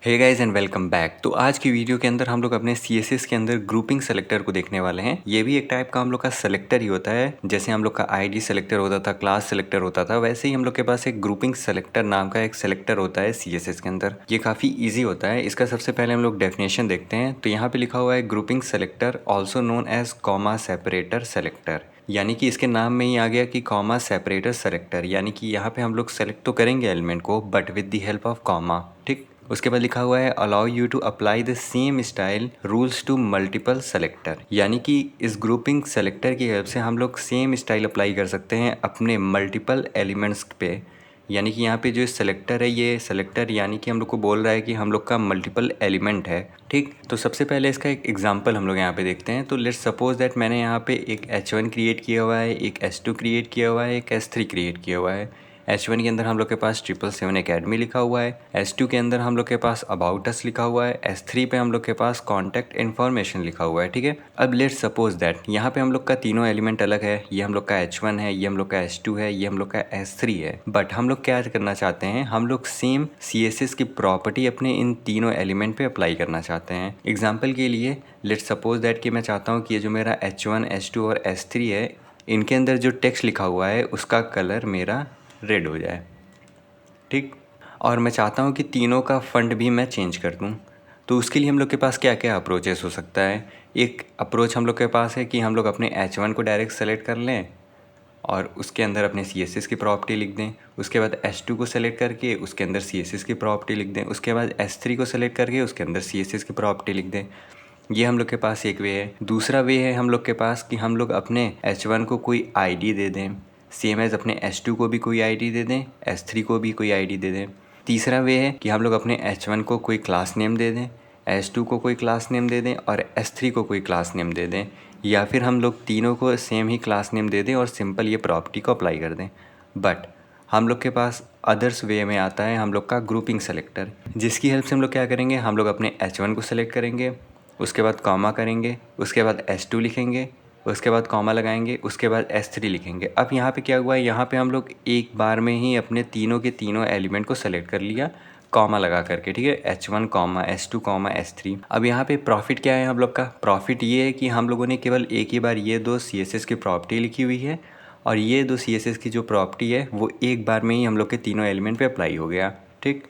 Hey guys and welcome back. तो आज की वीडियो के अंदर हम लोग अपने CSS के अंदर ग्रुपिंग सेलेक्टर को देखने वाले हैं। ये भी एक टाइप का हम लोग का सेलेक्टर ही होता है। जैसे हम लोग का आईडी सेलेक्टर होता था, क्लास सेलेक्टर होता था, वैसे ही हम लोग के पास एक ग्रुपिंग सेलेक्टर नाम का एक सेलेक्टर होता है CSS के अंदर। ये काफ़ी ईजी होता है। इसका सबसे पहले हम लोग डेफिनेशन देखते हैं। तो यहाँ पे लिखा हुआ है grouping selector also known as comma separator selector, यानी कि इसके नाम में ही आ गया कि कॉमा सेपरेटर सेलेक्टर, यानी कि यहाँ पे हम लोग सेलेक्ट तो करेंगे एलिमेंट को but with the help of comma. ठीक, उसके बाद लिखा हुआ है allow you to apply the same style rules to multiple selector, यानी कि इस ग्रुपिंग सेलेक्टर की हेल्प से हम लोग सेम स्टाइल अप्लाई कर सकते हैं अपने मल्टीपल एलिमेंट्स पे। यानी कि यहाँ पे जो सेलेक्टर है, ये सेलेक्टर यानी कि हम लोग को बोल रहा है कि हम लोग का मल्टीपल एलिमेंट है। ठीक, तो सबसे पहले इसका एक एग्जांपल हम लोग यहाँ पे देखते हैं। तो लेट्स सपोज दैट मैंने यहाँ पे एक H1 क्रिएट किया हुआ है, एक S2 क्रिएट किया हुआ है, एक S3 क्रिएट किया हुआ है। H1 के अंदर हम लोग के पास 777 एकेडमी लिखा हुआ है, S2 के अंदर हम लोग के पास अबाउट अस लिखा हुआ है, S3 पे हम लोग के पास कॉन्टैक्ट इन्फॉर्मेशन लिखा हुआ है। ठीक है, अब लेट्स सपोज दैट यहाँ पे हम लोग का तीनों एलिमेंट अलग है। ये हम लोग का H1 है, ये हम लोग का S2 है, ये हम लोग का S3 है। बट हम लोग क्या करना चाहते हैं, हम लोग सेम CSS की प्रॉपर्टी अपने इन तीनों एलिमेंट पे अप्लाई करना चाहते हैं। एग्जाम्पल के लिए लेट्स सपोज दैट कि मैं चाहता हूँ कि ये जो मेरा H1, S2 और S3 है, इनके अंदर जो टेक्स्ट लिखा हुआ है उसका कलर मेरा रेड हो जाए। ठीक, और मैं चाहता हूँ कि तीनों का फ़ंट भी मैं चेंज कर दूँ। तो उसके लिए हम लोग के पास क्या क्या अप्रोचेस हो सकता है। एक अप्रोच हम लोग के पास है कि हम लोग अपने H1 को डायरेक्ट सेलेक्ट कर लें और उसके अंदर अपने CSS की प्रॉपर्टी लिख दें। उसके बाद S2 को सेलेक्ट करके उसके अंदर CSS की प्रॉपर्टी लिख दें। उसके बाद S3 को सेलेक्ट करके उसके अंदर CSS की प्रॉपर्टी लिख दें। ये हम लोग के पास एक वे है। दूसरा वे है हम लोग के पास कि हम लोग अपने H1 को कोई ID दे दें, सेम एज़ अपने S2 को भी कोई ID दे दें, S3 को भी कोई ID दे दें। तीसरा वे है कि हम लोग अपने H1 को कोई क्लास नेम दे दें, S2 को कोई क्लास नेम दे दें और S3 को कोई क्लास नेम दे दें, या फिर हम लोग तीनों को सेम ही क्लास नेम दे दें और सिंपल ये प्रॉपर्टी को अप्लाई कर दें। बट हम लोग के पास अदर्स वे में आता है हम लोग का ग्रुपिंग सेलेक्टर, जिसकी हेल्प से हम लोग क्या करेंगे, हम लोग अपने H1 को सेलेक्ट करेंगे, उसके बाद कॉमा करेंगे, उसके बाद S2 लिखेंगे, उसके बाद कॉमा लगाएंगे, उसके बाद S3 लिखेंगे। अब यहाँ पे क्या हुआ है, यहाँ पे हम लोग एक बार में ही अपने तीनों के तीनों एलिमेंट को सेलेक्ट कर लिया कॉमा लगा करके। ठीक है, H1 comma S2 comma S3। अब यहाँ पे प्रॉफिट क्या है हम लोग का, प्रॉफिट ये है कि हम लोगों ने केवल एक ही बार ये दो CSS की प्रॉपर्टी लिखी हुई है और ये दो CSS की जो प्रॉपर्टी है वो एक बार में ही हम लोग के तीनों एलिमेंट पे अप्लाई हो गया। ठीक,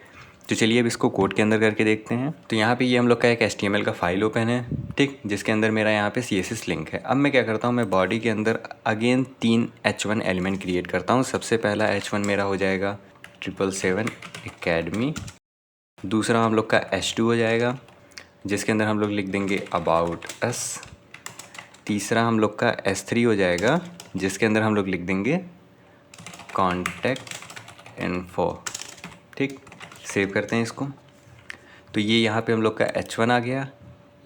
तो चलिए अब इसको कोड के अंदर करके देखते हैं। तो यहाँ पे ये हम लोग का एक HTML का फाइल ओपन है, ठीक, जिसके अंदर मेरा यहाँ पे CSS लिंक है। अब मैं क्या करता हूँ, मैं बॉडी के अंदर अगेन 3 H1 एलिमेंट क्रिएट करता हूँ। सबसे पहला H1 मेरा हो जाएगा 777 एकेडमी। दूसरा हम लोग का S2 हो जाएगा, जिसके अंदर हम लोग लिख देंगे अबाउट अस। तीसरा हम लोग का S3 हो जाएगा, जिसके अंदर हम लोग लिख देंगे कॉन्टैक्ट इन्फो। ठीक, सेव करते हैं इसको। तो ये यहाँ पे हम लोग का H1 आ गया,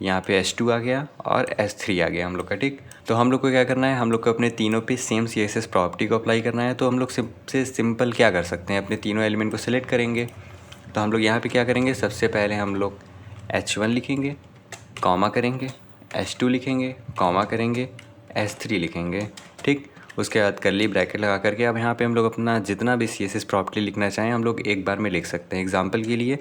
यहाँ पे S2 आ गया और S3 आ गया हम लोग का। ठीक, तो हम लोग को क्या करना है, हम लोग को अपने तीनों पे सेम CSS प्रॉपर्टी को अप्लाई करना है। तो हम लोग सबसे सिंपल क्या कर सकते हैं, अपने तीनों एलिमेंट को सिलेक्ट करेंगे। तो हम लोग यहाँ पे क्या करेंगे, सबसे पहले हम लोग H1 लिखेंगे, कॉमा करेंगे, S2 लिखेंगे, कॉमा करेंगे, S3 लिखेंगे। ठीक, उसके बाद कर्ली ब्रैकेट लगा करके अब यहाँ पे हम लोग अपना जितना भी CSS प्रॉपर्टी लिखना चाहें हम लोग एक बार में लिख सकते हैं। एग्जांपल के लिए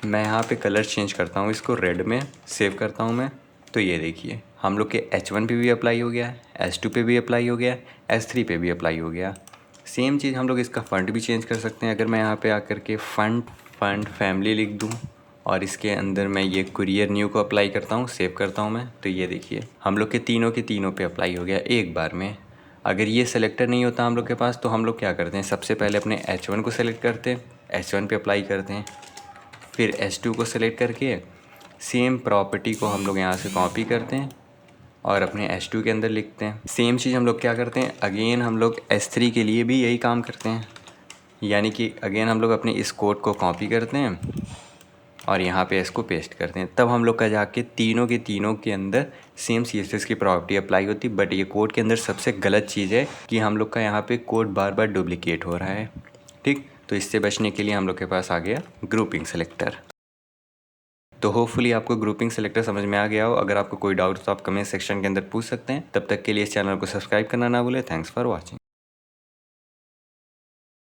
मैं यहाँ पे कलर चेंज करता हूँ, इसको रेड में सेव करता हूँ मैं। तो ये देखिए हम लोग के H1 पे भी अप्लाई हो गया, S2 पे भी अप्लाई हो गया, S3 पे भी अप्लाई हो गया। सेम चीज़ हम लोग इसका फ़ंट भी चेंज कर सकते हैं। अगर मैं यहाँ पे आकर के फ़ंट फैमिली लिख दूँ और इसके अंदर मैं ये कुरियर न्यू को अप्लाई करता हूँ, सेव करता हूँ मैं, तो ये देखिए हम लोग के तीनों पे अप्लाई हो गया एक बार में। अगर ये सेलेक्टर नहीं होता हम लोग के पास तो हम लोग क्या करते हैं, सबसे पहले अपने H1 को सेलेक्ट करते हैं, H1 पे अप्लाई करते हैं, फिर S2 को सेलेक्ट करके सेम प्रॉपर्टी को हम लोग यहाँ से कॉपी करते हैं और अपने S2 के अंदर लिखते हैं। सेम चीज़ हम लोग क्या करते हैं, अगेन हम लोग S3 के लिए भी यही काम करते हैं, यानी कि अगेन हम लोग अपने इस कोड को कॉपी करते हैं और यहाँ पे इसको पेस्ट करते हैं। तब हम लोग का जाके तीनों के अंदर सेम CSS की प्रॉपर्टी अप्लाई होती। बट ये कोड के अंदर सबसे गलत चीज़ है कि हम लोग का यहाँ पे कोड बार बार डुप्लीकेट हो रहा है। ठीक, तो इससे बचने के लिए हम लोग के पास आ गया ग्रुपिंग सेलेक्टर। तो होपफुली आपको ग्रुपिंग सेलेक्टर समझ में आ गया हो। अगर आपको कोई डाउट तो आप कमेंट सेक्शन के अंदर पूछ सकते हैं। तब तक के लिए इस चैनल को सब्सक्राइब करना ना भूलें। Thanks for watching.